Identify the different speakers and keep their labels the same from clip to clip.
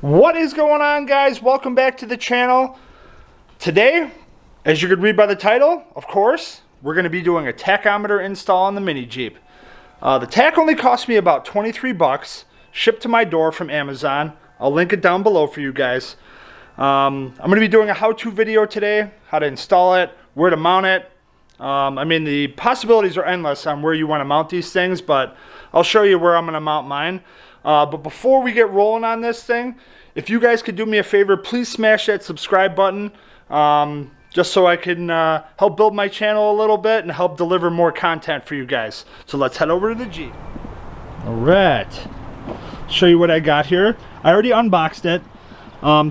Speaker 1: What is going on, guys? Welcome back to the channel. Today, as you could read by the title, of course, we're going to be doing a tachometer install on the Mini Jeep. The tach only cost me about 23 bucks, shipped to my door from Amazon. I'll link it down below for you guys. I'm going to be doing a how-to video today, how to install it, where to mount it. I mean, the possibilities are endless on where you want to mount these things, but I'll show you where I'm going to mount mine. But before we get rolling on this thing, if you guys could do me a favor, please smash that subscribe button, just so I can help build my channel a little bit and help deliver more content for you guys. So let's head over to the Jeep. All right, show you what I got here. I already unboxed it.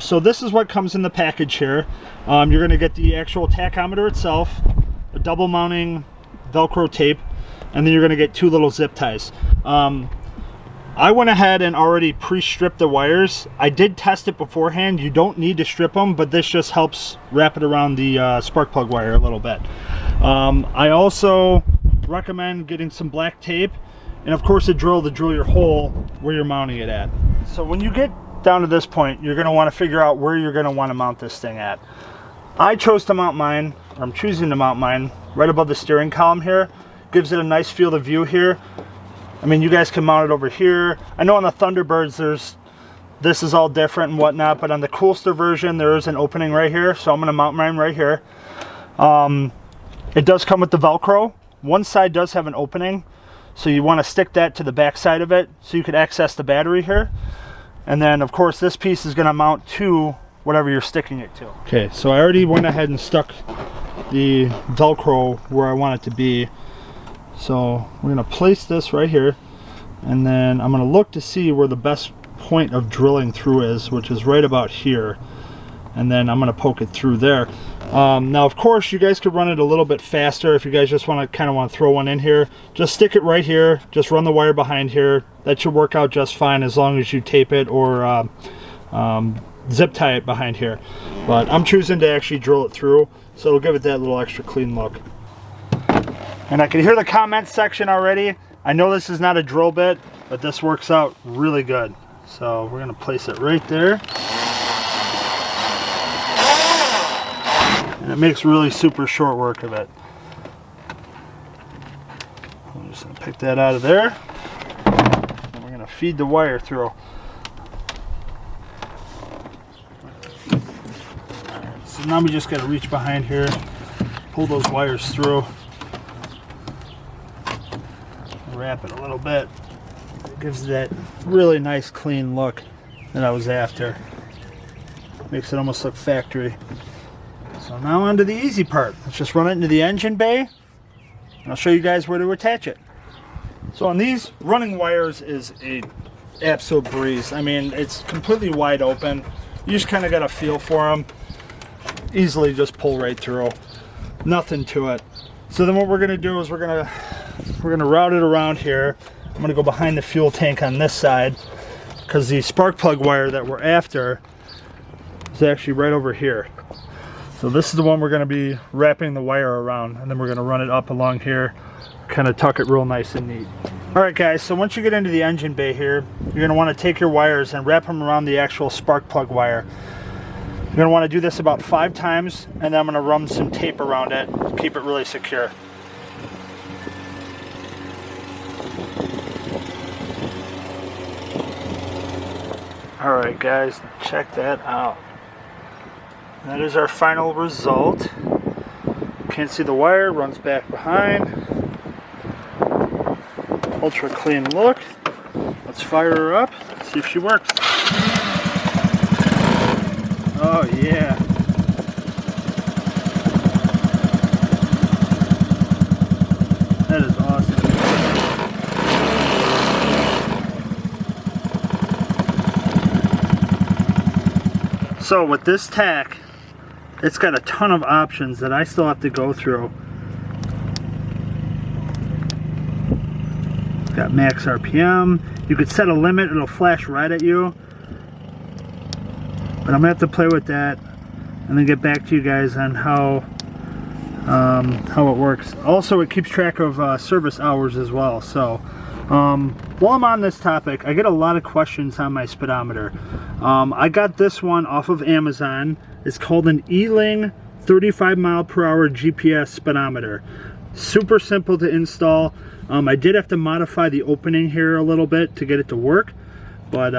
Speaker 1: So this is what comes in the package here. You're going to get the actual tachometer itself, a double mounting Velcro tape, and then you're going to get two little zip ties. I went ahead and already pre-stripped the wires. I did test it beforehand. You don't need to strip them, but this just helps wrap it around the spark plug wire a little bit. I also recommend getting some black tape and of course a drill to drill your hole where you're mounting it at. So when you get down to this point, you're going to want to figure out where you're going to want to mount this thing at. I chose to mount mine, or I'm choosing to mount mine, right above the steering column here. Gives it a nice field of view here. I mean, you guys can mount it over here. I know on the Thunderbirds, this is all different and whatnot, but on the Coolster version, there is an opening right here, so I'm going to mount mine right here. It does come with the Velcro. One side does have an opening, so you want to stick that to the back side of it, so you could access the battery here. And then, of course, this piece is going to mount to whatever you're sticking it to. Okay, so I already went ahead and stuck the Velcro where I want it to be. So we're going to place this right here, and then I'm going to look to see where the best point of drilling through is, which is right about here, and then I'm going to poke it through there. Now, of course, you guys could run it a little bit faster if you guys just want to throw one in here. Just stick it right here, just run the wire behind here. That should work out just fine as long as you tape it or zip tie it behind here. But I'm choosing to actually drill it through, so it'll give it that little extra clean look. And I can hear the comment section already. I know this is not a drill bit, but this works out really good. So we're going to place it right there. And it makes really super short work of it. I'm just going to pick that out of there. And we're going to feed the wire through. Alright, so now we just got to reach behind here, pull those wires through. Wrap it a little bit. It gives that really nice clean look that I was after. Makes it almost look factory. So now on to the easy part. Let's just run it into the engine bay, and I'll show you guys where to attach it. So on these, running wires is a absolute breeze. I mean, it's completely wide open. You just kind of got a feel for them. Easily just pull right through. Nothing to it. So then what we're going to do is we're going to route it around here. I'm going to go behind the fuel tank on this side, because the spark plug wire that we're after is actually right over here. So this is the one we're going to be wrapping the wire around, and then we're going to run it up along here, kind of tuck it real nice and neat. Alright guys, so once you get into the engine bay here, you're going to want to take your wires and wrap them around the actual spark plug wire. You're going to want to do this about 5 times, and then I'm going to run some tape around it to keep it really secure. Alright guys, check that out. That is our final result. Can't see the wire, runs back behind. Ultra clean look. Let's fire her up, see if she works. Oh yeah. That is awesome. So with this tach, it's got a ton of options that I still have to go through. It's got max RPM. You could set a limit, it'll flash right at you. But I'm gonna have to play with that and then get back to you guys on how it works. Also, it keeps track of service hours as well. So While I'm on this topic, I get a lot of questions on my speedometer. I got this one off of Amazon. It's called an E-Ling 35 mile per hour GPS speedometer. Super simple to install. I did have to modify the opening here a little bit to get it to work, but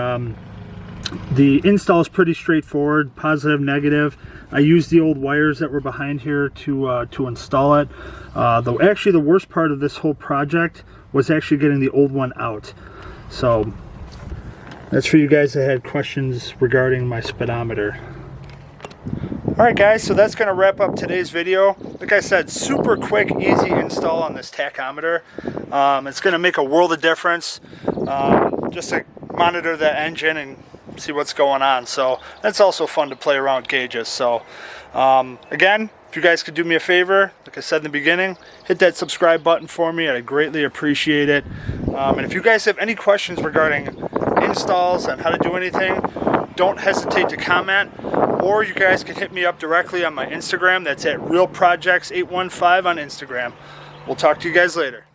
Speaker 1: the install is pretty straightforward, positive, negative. I used the old wires that were behind here to install it. Actually, the worst part of this whole project was actually getting the old one out. So that's for you guys that had questions regarding my speedometer. Alright guys, so that's going to wrap up today's video. Like I said, super quick, easy install on this tachometer. It's going to make a world of difference just to monitor the engine and see what's going on. So that's also fun to play around with gauges. So again, if you guys could do me a favor, like I said in the beginning, hit that subscribe button for me. I'd greatly appreciate it. And if you guys have any questions regarding installs and how to do anything, don't hesitate to comment, or you guys can hit me up directly on my Instagram. That's at realprojects815 on Instagram. We'll talk to you guys later.